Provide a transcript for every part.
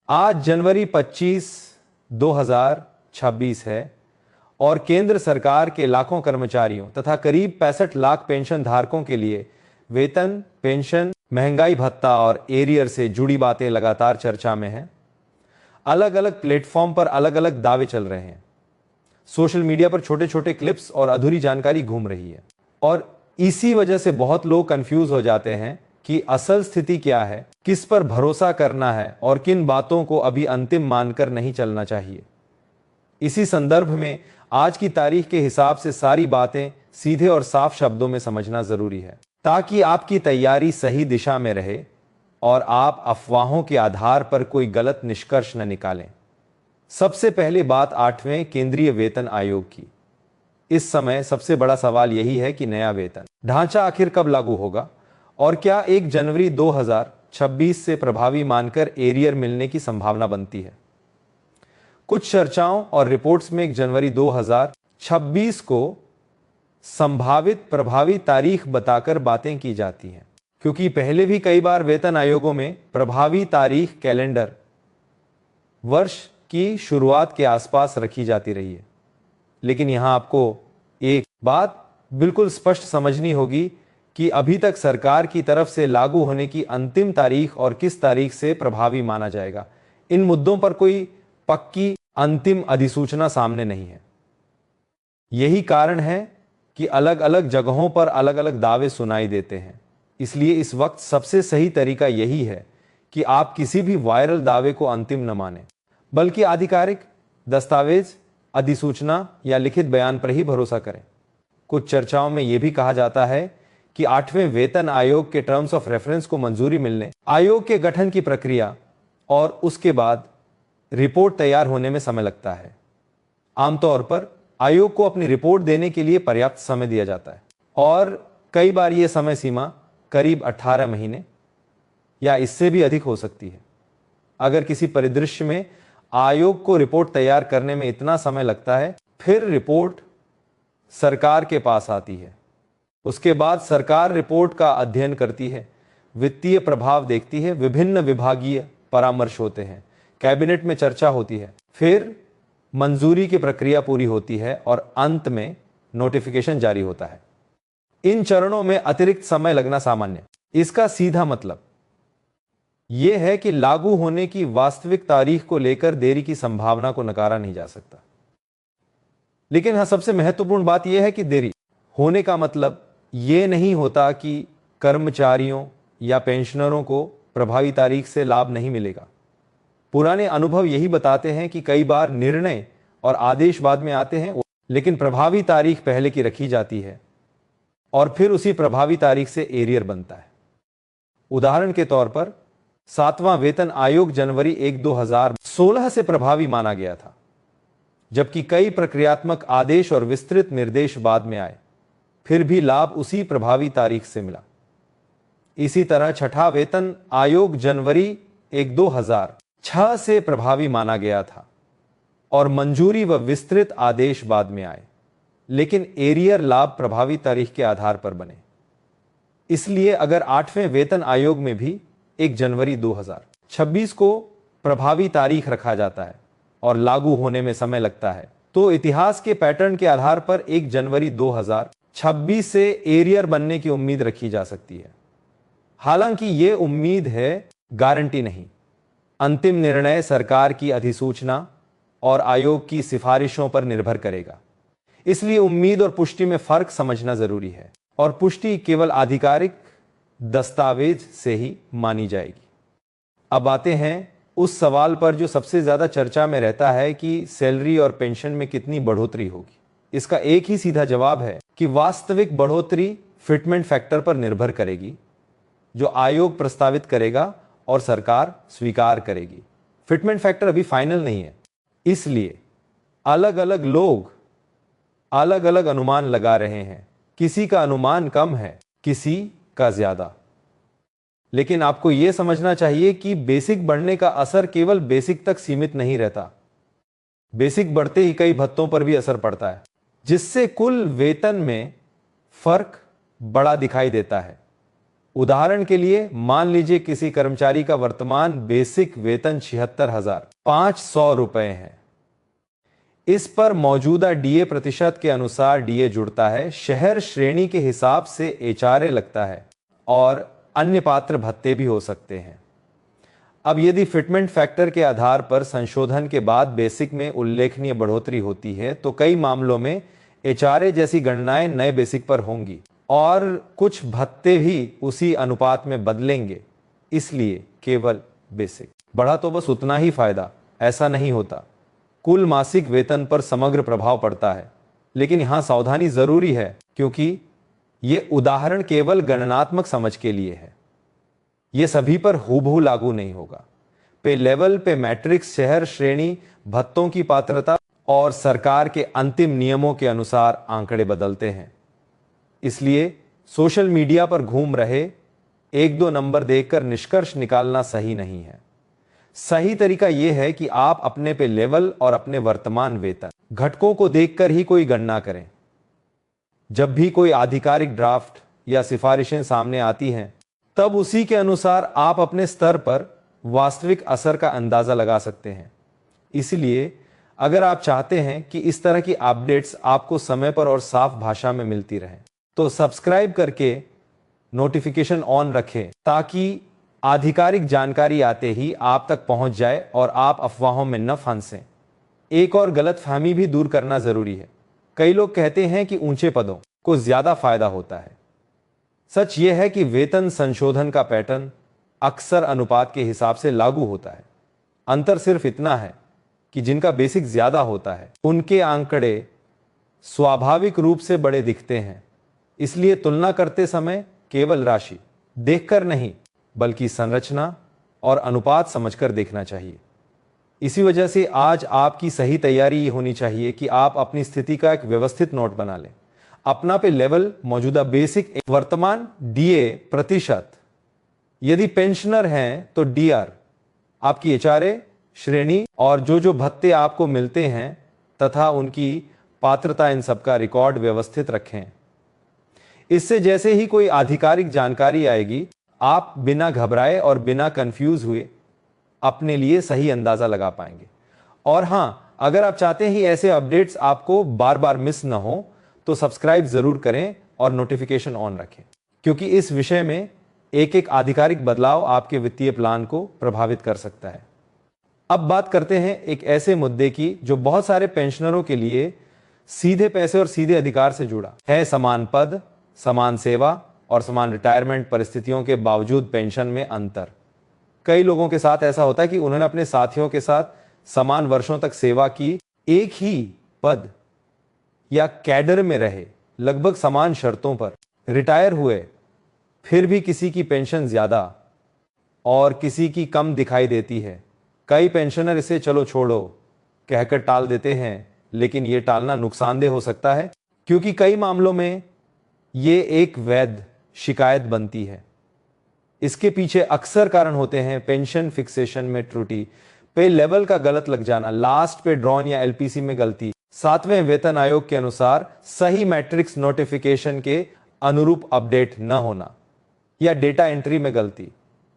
आज जनवरी 25, 2026 है और केंद्र सरकार के लाखों कर्मचारियों तथा करीब 65 लाख पेंशन धारकों के लिए वेतन, पेंशन, महंगाई भत्ता और एरियर से जुड़ी बातें लगातार चर्चा में हैं। अलग अलग प्लेटफॉर्म पर अलग अलग दावे चल रहे हैं। सोशल मीडिया पर छोटे छोटे क्लिप्स और अधूरी जानकारी घूम रही है और इसी वजह से बहुत लोग कंफ्यूज हो जाते हैं कि असल स्थिति क्या है, किस पर भरोसा करना है और किन बातों को अभी अंतिम मानकर नहीं चलना चाहिए। इसी संदर्भ में आज की तारीख के हिसाब से सारी बातें सीधे और साफ शब्दों में समझना जरूरी है, ताकि आपकी तैयारी सही दिशा में रहे और आप अफवाहों के आधार पर कोई गलत निष्कर्ष न निकालें। सबसे पहले बात 8वें केंद्रीय वेतन आयोग की। इस समय सबसे बड़ा सवाल यही है कि नया वेतन ढांचा आखिर कब लागू होगा और क्या 1 जनवरी 2026 से प्रभावी मानकर एरियर मिलने की संभावना बनती है। कुछ चर्चाओं और रिपोर्ट्स में 1 जनवरी 2026 को संभावित प्रभावी तारीख बताकर बातें की जाती हैं, क्योंकि पहले भी कई बार वेतन आयोगों में प्रभावी तारीख कैलेंडर वर्ष की शुरुआत के आसपास रखी जाती रही है। लेकिन यहां आपको एक बात बिल्कुल स्पष्ट समझनी होगी कि अभी तक सरकार की तरफ से लागू होने की अंतिम तारीख और किस तारीख से प्रभावी माना जाएगा, इन मुद्दों पर कोई पक्की अंतिम अधिसूचना सामने नहीं है। यही कारण है कि अलग अलग जगहों पर अलग अलग दावे सुनाई देते हैं। इसलिए इस वक्त सबसे सही तरीका यही है कि आप किसी भी वायरल दावे को अंतिम न मानें, बल्कि आधिकारिक दस्तावेज, अधिसूचना या लिखित बयान पर ही भरोसा करें। कुछ चर्चाओं में यह भी कहा जाता है कि 8वें वेतन आयोग के टर्म्स ऑफ रेफरेंस को मंजूरी मिलने, आयोग के गठन की प्रक्रिया और उसके बाद रिपोर्ट तैयार होने में समय लगता है। आमतौर पर आयोग को अपनी रिपोर्ट देने के लिए पर्याप्त समय दिया जाता है और कई बार यह समय सीमा करीब 18 महीने या इससे भी अधिक हो सकती है। अगर किसी परिदृश्य में आयोग को रिपोर्ट तैयार करने में इतना समय लगता है, फिर रिपोर्ट सरकार के पास आती है। उसके बाद सरकार रिपोर्ट का अध्ययन करती है, वित्तीय प्रभाव देखती है, विभिन्न विभागीय परामर्श होते हैं, कैबिनेट में चर्चा होती है, फिर मंजूरी की प्रक्रिया पूरी होती है और अंत में नोटिफिकेशन जारी होता है। इन चरणों में अतिरिक्त समय लगना सामान्य। इसका सीधा मतलब यह है कि लागू होने की वास्तविक तारीख को लेकर देरी की संभावना को नकारा नहीं जा सकता। लेकिन हाँ, सबसे महत्वपूर्ण बात यह है कि देरी होने का मतलब यह नहीं होता कि कर्मचारियों या पेंशनरों को प्रभावी तारीख से लाभ नहीं मिलेगा। पुराने अनुभव यही बताते हैं कि कई बार निर्णय और आदेश बाद में आते हैं, लेकिन प्रभावी तारीख पहले की रखी जाती है और फिर उसी प्रभावी तारीख से एरियर बनता है। उदाहरण के तौर पर 7वां वेतन आयोग जनवरी 1, 2016 से प्रभावी माना गया था, जबकि कई प्रक्रियात्मक आदेश और विस्तृत निर्देश बाद में आए, फिर भी लाभ उसी प्रभावी तारीख से मिला। इसी तरह 6ठा वेतन आयोग जनवरी 1, 2006 से प्रभावी माना गया था और मंजूरी व विस्तृत आदेश बाद में आए, लेकिन एरियर लाभ प्रभावी तारीख के आधार पर बने। इसलिए अगर 8वें वेतन आयोग में भी 1 जनवरी 2026 को प्रभावी तारीख रखा जाता है और लागू होने में समय लगता है, तो इतिहास के पैटर्न के आधार पर 1 जनवरी 2026 से एरियर बनने की उम्मीद रखी जा सकती है। हालांकि ये उम्मीद है, गारंटी नहीं। अंतिम निर्णय सरकार की अधिसूचना और आयोग की सिफारिशों पर निर्भर करेगा। इसलिए उम्मीद और पुष्टि में फर्क समझना जरूरी है और पुष्टि केवल आधिकारिक दस्तावेज से ही मानी जाएगी। अब आते हैं उस सवाल पर जो सबसे ज्यादा चर्चा में रहता है कि सैलरी और पेंशन में कितनी बढ़ोतरी होगी। इसका एक ही सीधा जवाब है कि वास्तविक बढ़ोतरी फिटमेंट फैक्टर पर निर्भर करेगी, जो आयोग प्रस्तावित करेगा और सरकार स्वीकार करेगी। फिटमेंट फैक्टर अभी फाइनल नहीं है, इसलिए अलग अलग लोग अलग अलग अनुमान लगा रहे हैं। किसी का अनुमान कम है, किसी का ज्यादा। लेकिन आपको यह समझना चाहिए कि बेसिक बढ़ने का असर केवल बेसिक तक सीमित नहीं रहता। बेसिक बढ़ते ही कई भत्तों पर भी असर पड़ता है, जिससे कुल वेतन में फर्क बड़ा दिखाई देता है। उदाहरण के लिए मान लीजिए किसी कर्मचारी का वर्तमान बेसिक वेतन 76,500 रुपए है। इस पर मौजूदा डीए प्रतिशत के अनुसार डीए जुड़ता है, शहर श्रेणी के हिसाब से एचआरए लगता है और अन्य पात्र भत्ते भी हो सकते हैं। अब यदि फिटमेंट फैक्टर के आधार पर संशोधन के बाद बेसिक में उल्लेखनीय बढ़ोतरी होती है तो कई मामलों में एचआरए जैसी गणनाएं नए बेसिक पर होंगी और कुछ भत्ते भी उसी अनुपात में बदलेंगे। इसलिए केवल बेसिक बढ़ा तो बस उतना ही फायदा, ऐसा नहीं होता। कुल मासिक वेतन पर समग्र प्रभाव पड़ता है, लेकिन यहां सावधानी जरूरी है क्योंकि यह उदाहरण केवल गणनात्मक समझ के लिए है। यह सभी पर हूबहू लागू नहीं होगा। पे लेवल पे मैट्रिक्स, शहर श्रेणी, भत्तों की पात्रता और सरकार के अंतिम नियमों के अनुसार आंकड़े बदलते हैं। इसलिए सोशल मीडिया पर घूम रहे एक दो नंबर देखकर निष्कर्ष निकालना सही नहीं है। सही तरीका यह है कि आप अपने पे लेवल और अपने वर्तमान वेतन घटकों को देखकर ही कोई गणना करें। जब भी कोई आधिकारिक ड्राफ्ट या सिफारिशें सामने आती हैं, तब उसी के अनुसार आप अपने स्तर पर वास्तविक असर का अंदाजा लगा सकते हैं। इसलिए अगर आप चाहते हैं कि इस तरह की अपडेट्स आपको समय पर और साफ भाषा में मिलती रहें, तो सब्सक्राइब करके नोटिफिकेशन ऑन रखें ताकि आधिकारिक जानकारी आते ही आप तक पहुंच जाए और आप अफवाहों में न फंसें। एक और गलतफहमी भी दूर करना जरूरी है। कई लोग कहते हैं कि ऊंचे पदों को ज्यादा फायदा होता है। सच यह है कि वेतन संशोधन का पैटर्न अक्सर अनुपात के हिसाब से लागू होता है। अंतर सिर्फ इतना है कि जिनका बेसिक ज्यादा होता है उनके आंकड़े स्वाभाविक रूप से बड़े दिखते हैं। इसलिए तुलना करते समय केवल राशि देखकर नहीं बल्कि संरचना और अनुपात समझकर देखना चाहिए। इसी वजह से आज आपकी सही तैयारी होनी चाहिए कि आप अपनी स्थिति का एक व्यवस्थित नोट बना लें। अपना पे लेवल, मौजूदा बेसिक, वर्तमान डीए प्रतिशत, यदि पेंशनर हैं तो डीआर, आपकी एचआरए श्रेणी और जो भत्ते आपको मिलते हैं तथा उनकी पात्रता, इन सबका रिकॉर्ड व्यवस्थित रखें। इससे जैसे ही कोई आधिकारिक जानकारी आएगी, आप बिना घबराए और बिना कंफ्यूज हुए अपने लिए सही अंदाजा लगा पाएंगे। और हां, अगर आप चाहते हैं ऐसे अपडेट्स आपको बार बार मिस न हो तो सब्सक्राइब जरूर करें और नोटिफिकेशन ऑन रखें, क्योंकि इस विषय में एक एक आधिकारिक बदलाव आपके वित्तीय प्लान को प्रभावित कर सकता है। अब बात करते हैं एक ऐसे मुद्दे की जो बहुत सारे पेंशनरों के लिए सीधे पैसे और सीधे अधिकार से जुड़ा है। समान पद, समान सेवा और समान रिटायरमेंट परिस्थितियों के बावजूद पेंशन में अंतर। कई लोगों के साथ ऐसा होता है कि उन्होंने अपने साथियों के साथ समान वर्षों तक सेवा की, एक ही पद या कैडर में रहे, लगभग समान शर्तों पर रिटायर हुए, फिर भी किसी की पेंशन ज्यादा और किसी की कम दिखाई देती है। कई पेंशनर इसे चलो छोड़ो कहकर टाल देते हैं, लेकिन यह टालना नुकसानदेह हो सकता है क्योंकि कई मामलों में यह एक वैध शिकायत बनती है। इसके पीछे अक्सर कारण होते हैं पेंशन फिक्सेशन में त्रुटि, पे लेवल का गलत लग जाना, लास्ट पे ड्रॉन या एलपीसी में गलती, 7वें वेतन आयोग के अनुसार सही मैट्रिक्स नोटिफिकेशन के अनुरूप अपडेट न होना या डेटा एंट्री में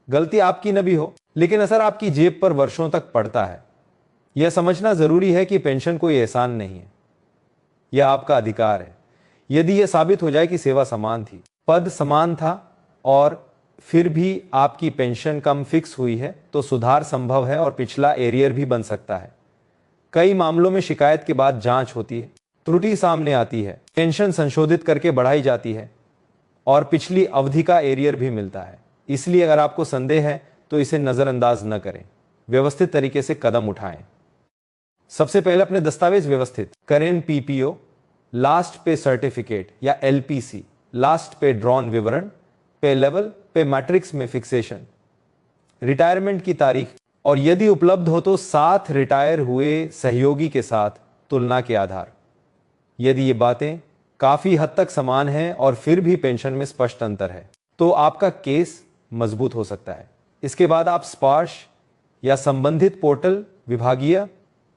गलती आपकी न भी हो, लेकिन असर आपकी जेब पर वर्षों तक पड़ता है। यह समझना जरूरी है कि पेंशन कोई एहसान नहीं है, यह आपका अधिकार है। यदि यह साबित हो जाए कि सेवा समान थी, पद समान था और फिर भी आपकी पेंशन कम फिक्स हुई है, तो सुधार संभव है और पिछला एरियर भी बन सकता है। कई मामलों में शिकायत के बाद जांच होती है, त्रुटि सामने आती है, पेंशन संशोधित करके बढ़ाई जाती है और पिछली अवधि का एरियर भी मिलता है। इसलिए अगर आपको संदेह है तो इसे नजरअंदाज न करें, व्यवस्थित तरीके से कदम उठाएं। सबसे पहले अपने दस्तावेज व्यवस्थित करें। पीपीओ, लास्ट पे सर्टिफिकेट या एलपीसी, लास्ट पे ड्रॉन विवरण, पे लेवल, पे मैट्रिक्स में फिक्सेशन, रिटायरमेंट की तारीख और यदि उपलब्ध हो तो साथ रिटायर हुए सहयोगी के साथ तुलना के आधार। यदि ये बातें काफी हद तक समान हैं और फिर भी पेंशन में स्पष्ट अंतर है, तो आपका केस मजबूत हो सकता है। इसके बाद आप स्पार्श या संबंधित पोर्टल, विभागीय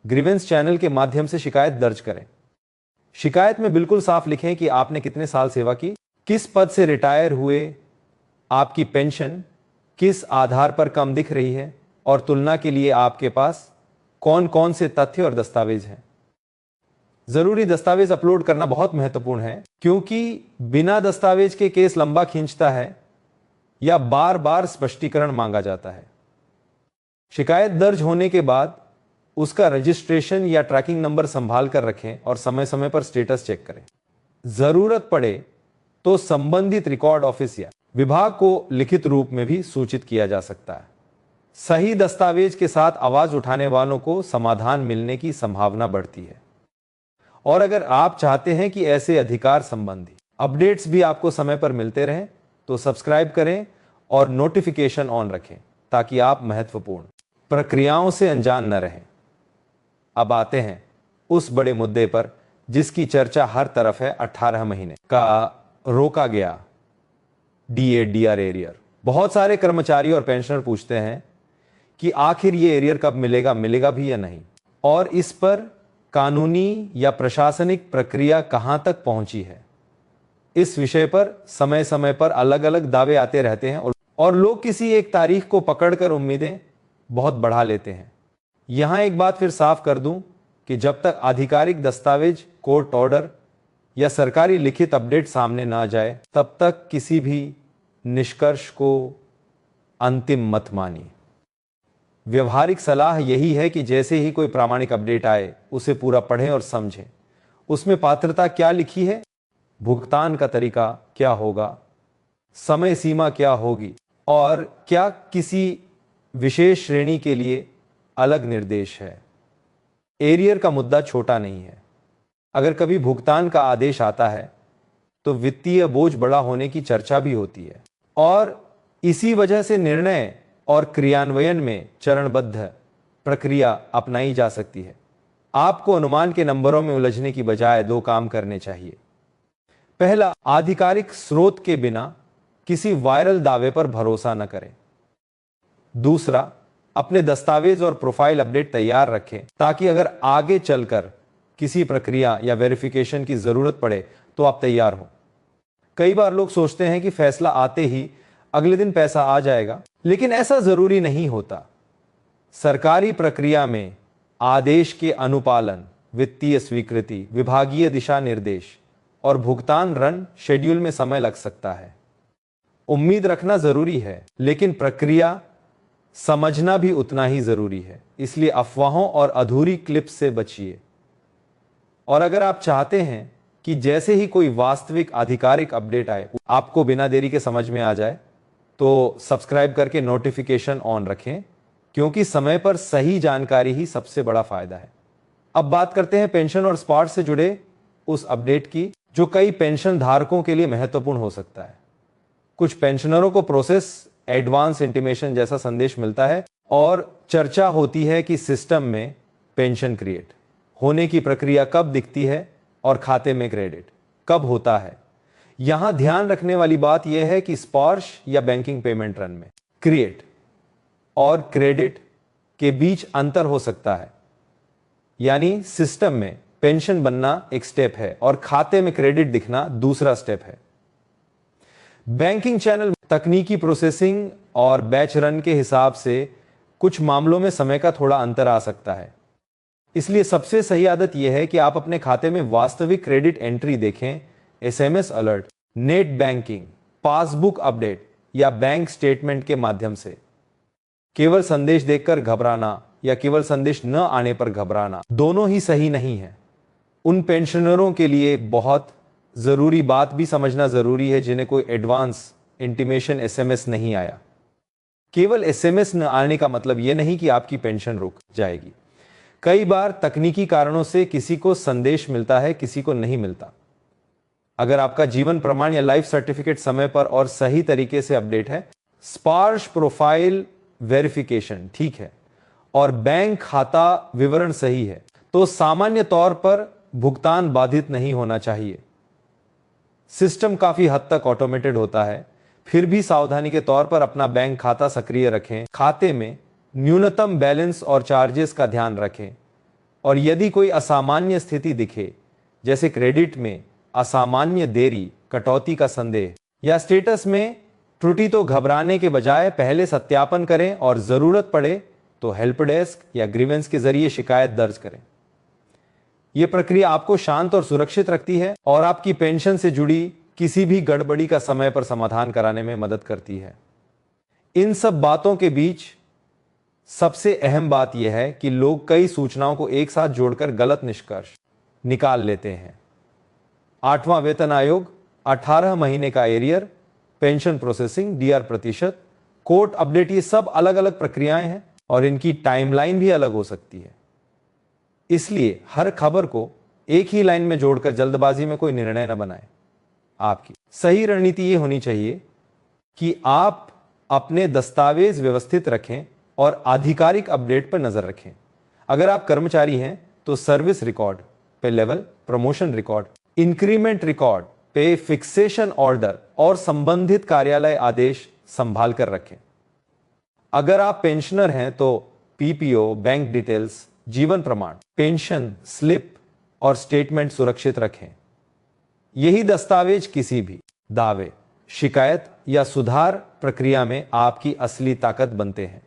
ग्रीवेंस चैनल के माध्यम से शिकायत दर्ज करें। शिकायत में बिल्कुल साफ लिखें कि आपने कितने साल सेवा की, किस पद से रिटायर हुए, आपकी पेंशन किस आधार पर कम दिख रही है और तुलना के लिए आपके पास कौन कौन से तथ्य और दस्तावेज हैं। जरूरी दस्तावेज अपलोड करना बहुत महत्वपूर्ण है, क्योंकि बिना दस्तावेज के केस लंबा खींचता है या बार बार स्पष्टीकरण मांगा जाता है। शिकायत दर्ज होने के बाद उसका रजिस्ट्रेशन या ट्रैकिंग नंबर संभाल कर रखें और समय समय पर स्टेटस चेक करें। जरूरत पड़े तो संबंधित रिकॉर्ड ऑफिस या विभाग को लिखित रूप में भी सूचित किया जा सकता है। सही दस्तावेज के साथ आवाज उठाने वालों को समाधान मिलने की संभावना बढ़ती है। और अगर आप चाहते हैं कि ऐसे अधिकार संबंधी अपडेट्स भी आपको समय पर मिलते रहें, तो सब्सक्राइब करें और नोटिफिकेशन ऑन रखें, ताकि आप महत्वपूर्ण प्रक्रियाओं से अनजान न रहें। अब आते हैं उस बड़े मुद्दे पर जिसकी चर्चा हर तरफ है। 18 महीने का रोका गया डीए डीआर एरियर। बहुत सारे कर्मचारी और पेंशनर पूछते हैं कि आखिर ये एरियर कब मिलेगा, मिलेगा भी या नहीं, और इस पर कानूनी या प्रशासनिक प्रक्रिया कहां तक पहुंची है। इस विषय पर समय समय पर अलग अलग दावे आते रहते हैं और लोग किसी एक तारीख को पकड़कर उम्मीदें बहुत बढ़ा लेते हैं। यहां एक बात फिर साफ कर दूं कि जब तक आधिकारिक दस्तावेज, कोर्ट ऑर्डर या सरकारी लिखित अपडेट सामने ना जाए, तब तक किसी भी निष्कर्ष को अंतिम मत मानिए। व्यवहारिक सलाह यही है कि जैसे ही कोई प्रामाणिक अपडेट आए, उसे पूरा पढ़ें और समझें। उसमें पात्रता क्या लिखी है, भुगतान का तरीका क्या होगा, समय सीमा क्या होगी और क्या किसी विशेष श्रेणी के लिए अलग निर्देश है। एरियर का मुद्दा छोटा नहीं है। अगर कभी भुगतान का आदेश आता है तो वित्तीय बोझ बड़ा होने की चर्चा भी होती है, और इसी वजह से निर्णय और क्रियान्वयन में चरणबद्ध प्रक्रिया अपनाई जा सकती है। आपको अनुमान के नंबरों में उलझने की बजाय 2 काम करने चाहिए। पहला, आधिकारिक स्रोत के बिना किसी वायरल दावे पर भरोसा न करें। दूसरा, अपने दस्तावेज और प्रोफाइल अपडेट तैयार रखें, ताकि अगर आगे चलकर किसी प्रक्रिया या वेरिफिकेशन की जरूरत पड़े तो आप तैयार हो। कई बार लोग सोचते हैं कि फैसला आते ही अगले दिन पैसा आ जाएगा, लेकिन ऐसा जरूरी नहीं होता। सरकारी प्रक्रिया में आदेश के अनुपालन, वित्तीय स्वीकृति, विभागीय दिशा निर्देश और भुगतान रन शेड्यूल में समय लग सकता है। उम्मीद रखना जरूरी है, लेकिन प्रक्रिया समझना भी उतना ही जरूरी है। इसलिए अफवाहों और अधूरी क्लिप्स से बचिए। और अगर आप चाहते हैं कि जैसे ही कोई वास्तविक आधिकारिक अपडेट आए, आपको बिना देरी के समझ में आ जाए, तो सब्सक्राइब करके नोटिफिकेशन ऑन रखें, क्योंकि समय पर सही जानकारी ही सबसे बड़ा फायदा है। अब बात करते हैं पेंशन और स्पॉट से जुड़े उस अपडेट की, जो कई पेंशन धारकों के लिए महत्वपूर्ण हो सकता है। कुछ पेंशनरों को प्रोसेस एडवांस इंटीमेशन जैसा संदेश मिलता है और चर्चा होती है कि सिस्टम में पेंशन क्रिएट होने की प्रक्रिया कब दिखती है और खाते में क्रेडिट कब होता है। यहां ध्यान रखने वाली बात यह है कि स्पर्श या बैंकिंग पेमेंट रन में क्रिएट और क्रेडिट के बीच अंतर हो सकता है। यानी सिस्टम में पेंशन बनना एक स्टेप है और खाते में क्रेडिट दिखना दूसरा स्टेप है। बैंकिंग चैनल तकनीकी प्रोसेसिंग और बैच रन के हिसाब से कुछ मामलों में समय का थोड़ा अंतर आ सकता है। इसलिए सबसे सही आदत यह है कि आप अपने खाते में वास्तविक क्रेडिट एंट्री देखें। SMS alert, net banking, passbook update या बैंक स्टेटमेंट के माध्यम से। केवल संदेश देखकर घबराना या केवल संदेश न आने पर घबराना, दोनों ही सही नहीं है। उन पेंशनरों के लिए बहुत जरूरी बात भी समझना जरूरी है जिन्हें कोई एडवांस इंटीमेशन एसएमएस नहीं आया। केवल एसएमएस न आने का मतलब यह नहीं कि आपकी पेंशन रुक जाएगी। कई बार तकनीकी कारणों से किसी को संदेश मिलता है, किसी को नहीं मिलता। अगर आपका जीवन प्रमाण या लाइफ सर्टिफिकेट समय पर और सही तरीके से अपडेट है, स्पार्श प्रोफाइल वेरिफिकेशन ठीक है और बैंक खाता विवरण सही है, तो सामान्य तौर पर भुगतान बाधित नहीं होना चाहिए। सिस्टम काफी हद तक ऑटोमेटेड होता है, फिर भी सावधानी के तौर पर अपना बैंक खाता सक्रिय रखें। खाते में न्यूनतम बैलेंस और चार्जेस का ध्यान रखें, और यदि कोई असामान्य स्थिति दिखे, जैसे क्रेडिट में असामान्य देरी, कटौती का संदेह या स्टेटस में त्रुटि तो घबराने के बजाय पहले सत्यापन करें और जरूरत पड़े तो हेल्प डेस्क या ग्रीवेंस के जरिए शिकायत दर्ज करें। यह प्रक्रिया आपको शांत और सुरक्षित रखती है और आपकी पेंशन से जुड़ी किसी भी गड़बड़ी का समय पर समाधान कराने में मदद करती है। इन सब बातों के बीच सबसे अहम बात यह है कि लोग कई सूचनाओं को एक साथ जोड़कर गलत निष्कर्ष निकाल लेते हैं। 8वां वेतन आयोग, 18 महीने का एरियर, पेंशन प्रोसेसिंग, डीआर प्रतिशत, कोर्ट अपडेट, ये सब अलग अलग प्रक्रियाएं हैं और इनकी टाइमलाइन भी अलग हो सकती है। इसलिए हर खबर को एक ही लाइन में जोड़कर जल्दबाजी में कोई निर्णय न बनाएं। आपकी सही रणनीति यह होनी चाहिए कि आप अपने दस्तावेज व्यवस्थित रखें और आधिकारिक अपडेट पर नजर रखें। अगर आप कर्मचारी हैं तो सर्विस रिकॉर्ड पे level, promotion record, increment record पे फिक्सेशन ऑर्डर और संबंधित कार्यालय आदेश संभाल कर रखें। अगर आप पेंशनर हैं तो पीपीओ, बैंक डिटेल्स, जीवन प्रमाण, पेंशन स्लिप और स्टेटमेंट सुरक्षित रखें। यही दस्तावेज किसी भी दावे, शिकायत या सुधार प्रक्रिया में आपकी असली ताकत बनते हैं।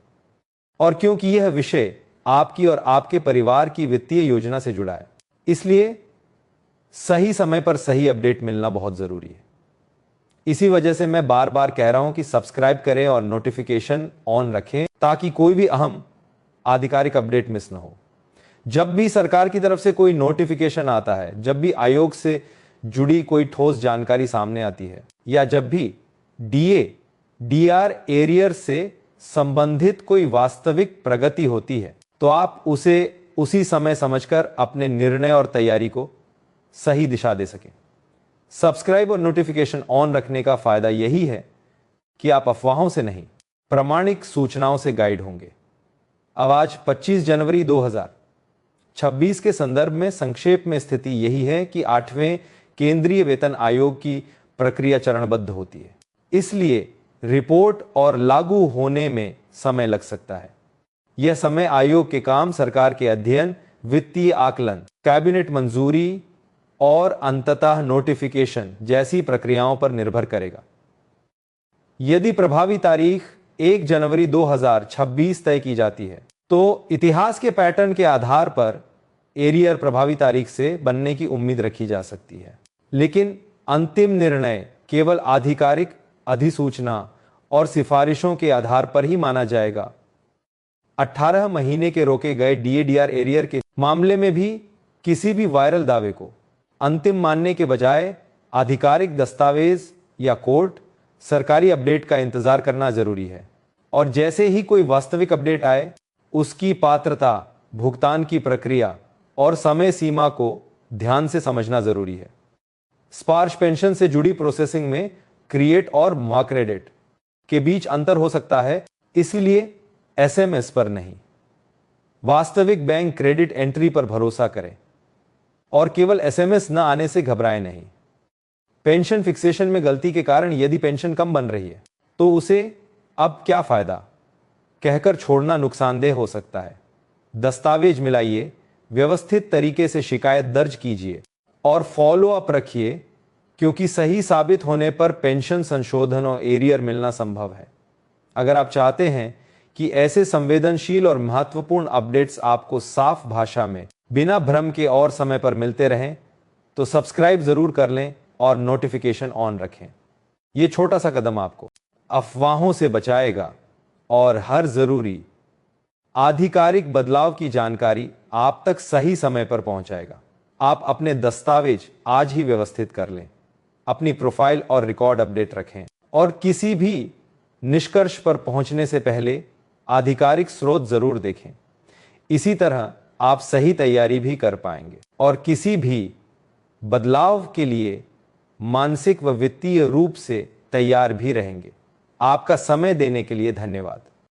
और क्योंकि यह विषय आपकी और आपके परिवार की वित्तीय योजना से जुड़ा है, इसलिए सही समय पर सही अपडेट मिलना बहुत जरूरी है। इसी वजह से मैं बार बार कह रहा हूं कि सब्सक्राइब करें और नोटिफिकेशन ऑन रखें ताकि कोई भी अहम आधिकारिक अपडेट मिस न हो। जब भी सरकार की तरफ से कोई नोटिफिकेशन आता है, जब भी आयोग से जुड़ी कोई ठोस जानकारी सामने आती है या जब भी डीए, डीआर एरियर से संबंधित कोई वास्तविक प्रगति होती है, तो आप उसे उसी समय समझकर अपने निर्णय और तैयारी को सही दिशा दे सकें। सब्सक्राइब और नोटिफिकेशन ऑन रखने का फायदा यही है कि आप अफवाहों से नहीं, प्रामाणिक सूचनाओं से गाइड होंगे। अब आज 25 जनवरी 2026 के संदर्भ में संक्षेप में स्थिति यही है कि 8वें केंद्रीय वेतन आयोग की प्रक्रिया चरणबद्ध होती है, इसलिए रिपोर्ट और लागू होने में समय लग सकता है। यह समय आयोग के काम, सरकार के अध्ययन, वित्तीय आकलन, कैबिनेट मंजूरी और अंततः नोटिफिकेशन जैसी प्रक्रियाओं पर निर्भर करेगा। यदि प्रभावी तारीख 1 जनवरी 2026 तय की जाती है तो इतिहास के पैटर्न के आधार पर एरियर प्रभावी तारीख से बनने की उम्मीद रखी जा सकती है, लेकिन अंतिम निर्णय केवल आधिकारिक अधिसूचना और सिफारिशों के आधार पर ही माना जाएगा। 18 महीने के रोके गए डीएडीआर एरियर के मामले में भी किसी भी वायरल दावे को अंतिम मानने के बजाय आधिकारिक दस्तावेज या कोर्ट, सरकारी अपडेट का इंतजार करना जरूरी है। और जैसे ही कोई वास्तविक अपडेट आए, उसकी पात्रता, भुगतान की प्रक्रिया और समय सीमा को ध्यान से समझना जरूरी है। स्पार्श पेंशन से जुड़ी प्रोसेसिंग में क्रिएट और मार्क्रेडिट के बीच अंतर हो सकता है, इसलिए एसएमएस पर नहीं, वास्तविक बैंक क्रेडिट एंट्री पर भरोसा करें और केवल एसएमएस न आने से घबराएं नहीं। पेंशन फिक्सेशन में गलती के कारण यदि पेंशन कम बन रही है तो उसे अब क्या फायदा कहकर छोड़ना नुकसानदेह हो सकता है। दस्तावेज मिलाइए, व्यवस्थित तरीके से शिकायत दर्ज कीजिए और फॉलो अप रखिए, क्योंकि सही साबित होने पर पेंशन संशोधन और एरियर मिलना संभव है। अगर आप चाहते हैं कि ऐसे संवेदनशील और महत्वपूर्ण अपडेट्स आपको साफ भाषा में बिना भ्रम के और समय पर मिलते रहें, तो सब्सक्राइब जरूर कर लें और नोटिफिकेशन ऑन रखें। यह छोटा सा कदम आपको अफवाहों से बचाएगा और हर जरूरी आधिकारिक बदलाव की जानकारी आप तक सही समय पर पहुंचाएगा। आप अपने दस्तावेज आज ही व्यवस्थित कर लें, अपनी प्रोफाइल और रिकॉर्ड अपडेट रखें और किसी भी निष्कर्ष पर पहुंचने से पहले आधिकारिक स्रोत जरूर देखें। इसी तरह आप सही तैयारी भी कर पाएंगे और किसी भी बदलाव के लिए मानसिक व वित्तीय रूप से तैयार भी रहेंगे। आपका समय देने के लिए धन्यवाद।